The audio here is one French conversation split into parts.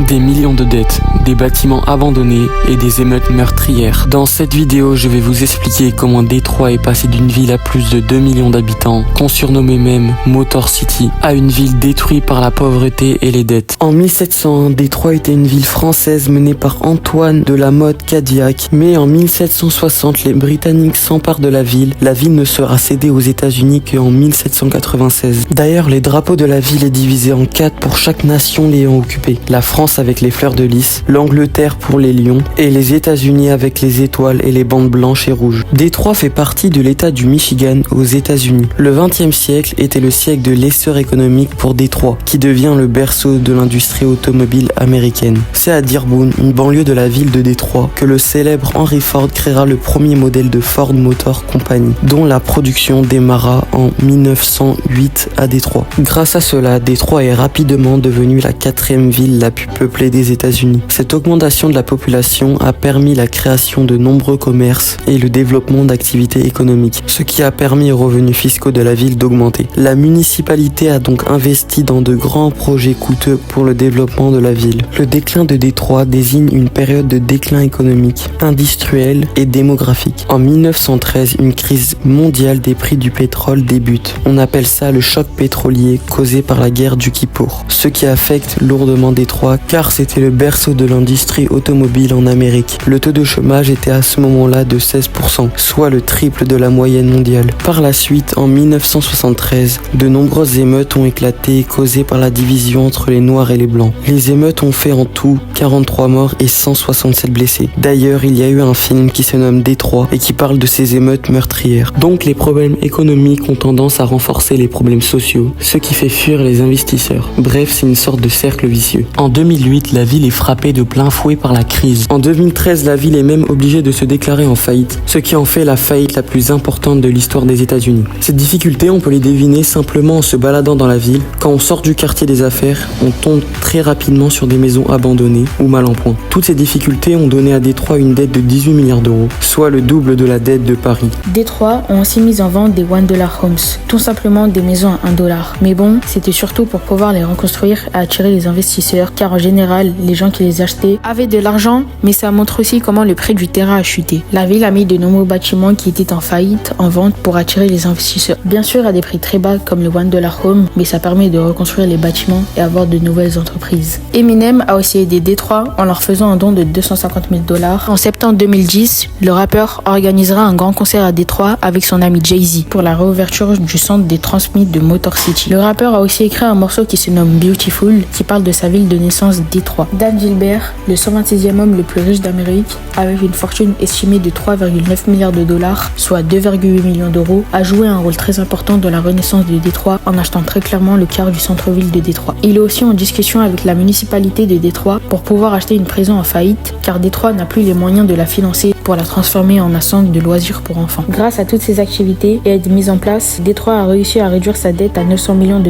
des millions de dettes, des bâtiments abandonnés et des émeutes meurtrières. Dans cette vidéo, je vais vous expliquer comment Détroit est passé d'une ville à plus de 2 millions d'habitants, qu'on surnommait même Motor City, à une ville détruite par la pauvreté et les dettes. En 1701, Détroit était une ville française menée par Antoine de la Motte Cadillac, mais en 1760, les Britanniques s'emparent de la ville. La ville ne sera cédée aux États-Unis qu'en 1796. D'ailleurs, les drapeaux de la ville est divisé en 4 pour chaque nation l'ayant occupé. La France avec les fleurs de lys, l'Angleterre pour les lions et les États-Unis avec les étoiles et les bandes blanches et rouges. Détroit fait partie de l'État du Michigan aux États-Unis. Le XXe siècle était le siècle de l'essor économique pour Détroit, qui devient le berceau de l'industrie automobile américaine. C'est à Dearborn, une banlieue de la ville de Détroit, que le célèbre Henry Ford créera le premier modèle de Ford Motor Company, dont la production démarra en 1908 à Détroit. Grâce à cela, Détroit est rapidement devenue la 4e ville la plus peuplée des États-Unis. Cette augmentation de la population a permis la création de nombreux commerces et le développement d'activités économiques, ce qui a permis aux revenus fiscaux de la ville d'augmenter. La municipalité a donc investi dans de grands projets coûteux pour le développement de la ville. Le déclin de Détroit désigne une période de déclin économique, industriel et démographique. En 1913, une crise mondiale des prix du pétrole débute. On appelle ça le choc pétrolier causé par la guerre du Kippour, ce qui affecte lourdement Détroit car c'était le berceau de l'industrie automobile en Amérique. Le taux de chômage était à ce moment-là de 16%, soit le triple de la moyenne mondiale. Par la suite, en 1973, de nombreuses émeutes ont éclaté causées par la division entre les Noirs et les Blancs. Les émeutes ont fait en tout 43 morts et 167 blessés. D'ailleurs, il y a eu un film qui se nomme Détroit et qui parle de ces émeutes meurtrières. Donc les problèmes économiques ont tendance à renforcer les problèmes sociaux, ce qui fait fuir les investisseurs. Bref, c'est une sorte de cercle vicieux. En 2008, la ville est frappée de plein fouet par la crise. En 2013, la ville est même obligée de se déclarer en faillite, ce qui en fait la faillite la plus importante de l'histoire des États-Unis. Cette difficulté, on peut les deviner simplement en se baladant dans la ville. Quand on sort du quartier des affaires, on tombe très rapidement sur des maisons abandonnées ou mal en point. Toutes ces difficultés ont donné à Détroit une dette de 18 milliards d'euros, soit le double de la dette de Paris. Détroit ont aussi mis en vente des $1 homes, tout simplement des maisons à $1. Mais bon, c'était surtout pour pouvoir les reconstruire et attirer les investisseurs, car en général, les gens qui les achetaient avaient de l'argent, mais ça montre aussi comment le prix du terrain a chuté. La ville a mis de nombreux bâtiments qui étaient en faillite en vente pour attirer les investisseurs. Bien sûr, à des prix très bas comme le $1 home, mais ça permet de reconstruire les bâtiments et avoir de nouvelles entreprises. Eminem a aussi aidé Détroit en leur faisant un don de $250 000. En septembre 2010, le rappeur organisera un grand concert à Détroit avec son ami Jay-Z pour la réouverture du centre des Transmit de Motor City. Le rappeur a aussi écrit un morceau qui se nomme Beautiful, qui parle de sa ville de naissance Détroit. Dan Gilbert, le 126e homme le plus riche d'Amérique, avec une fortune estimée de $3,9 milliards, soit 2,8 millions d'euros, a joué un rôle très important dans la renaissance de Détroit en achetant très clairement le quart du centre-ville de Détroit. Il est aussi en discussion avec la municipalité de Détroit pour pouvoir acheter une prison en faillite, car Détroit n'a plus les moyens de la financer pour la transformer en un centre de loisirs pour enfants. Grâce à toutes ces activités et aides mises en place, Détroit a réussi à réduire sa dette à $900 millions,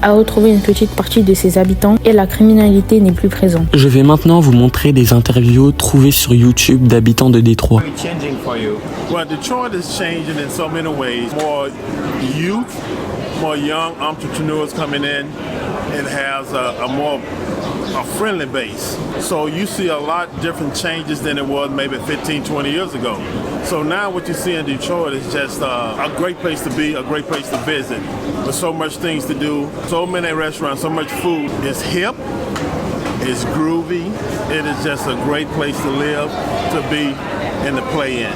à retrouver une petite partie de ses habitants et la criminalité n'est plus présente. Je vais maintenant vous montrer des interviews trouvées sur YouTube d'habitants de Détroit. Well, Detroit is changing in so many ways. More youth, more young entrepreneurs coming in. It has a friendly base. So you see a lot different changes than it was maybe 15, 20 years ago. So now what you see in Detroit is just a great place to be, a great place to visit. There's so much things to do, so many restaurants, so much food. It's hip, it's groovy. It is just a great place to live, to be, and to play in.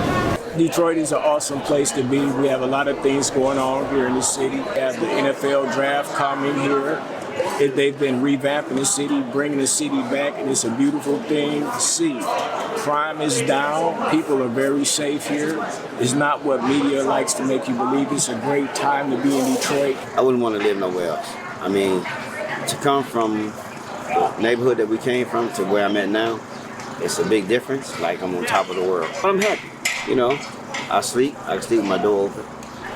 Detroit is an awesome place to be. We have a lot of things going on here in the city. We have the NFL draft coming here. They've been revamping the city, bringing the city back, and it's a beautiful thing to see. Crime is down. People are very safe here. It's not what media likes to make you believe. It's a great time to be in Detroit. I wouldn't want to live nowhere else. I mean, to come from the neighborhood that we came from to where I'm at now, it's a big difference. Like I'm on top of the world. I'm happy. You know, I sleep with my door open.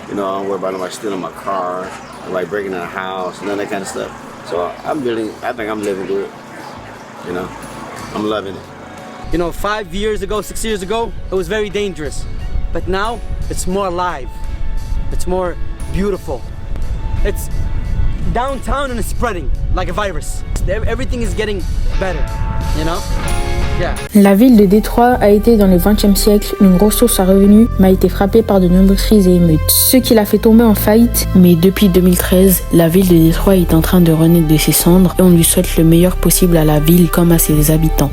You know, I don't worry about nobody stealing my car, like breaking in a house, none of that kind of stuff. So I think I'm living good. You know, I'm loving it. You know, 6 years ago, it was very dangerous. But now, it's more alive. It's more beautiful. It's downtown and it's spreading like a virus. everything is getting better, you know? Yeah. La ville de Détroit a été dans le XXe siècle une grosse source à revenus, mais a été frappée par de nombreuses crises et émeutes, ce qui l'a fait tomber en faillite. Mais depuis 2013, la ville de Détroit est en train de renaître de ses cendres et on lui souhaite le meilleur possible à la ville comme à ses habitants.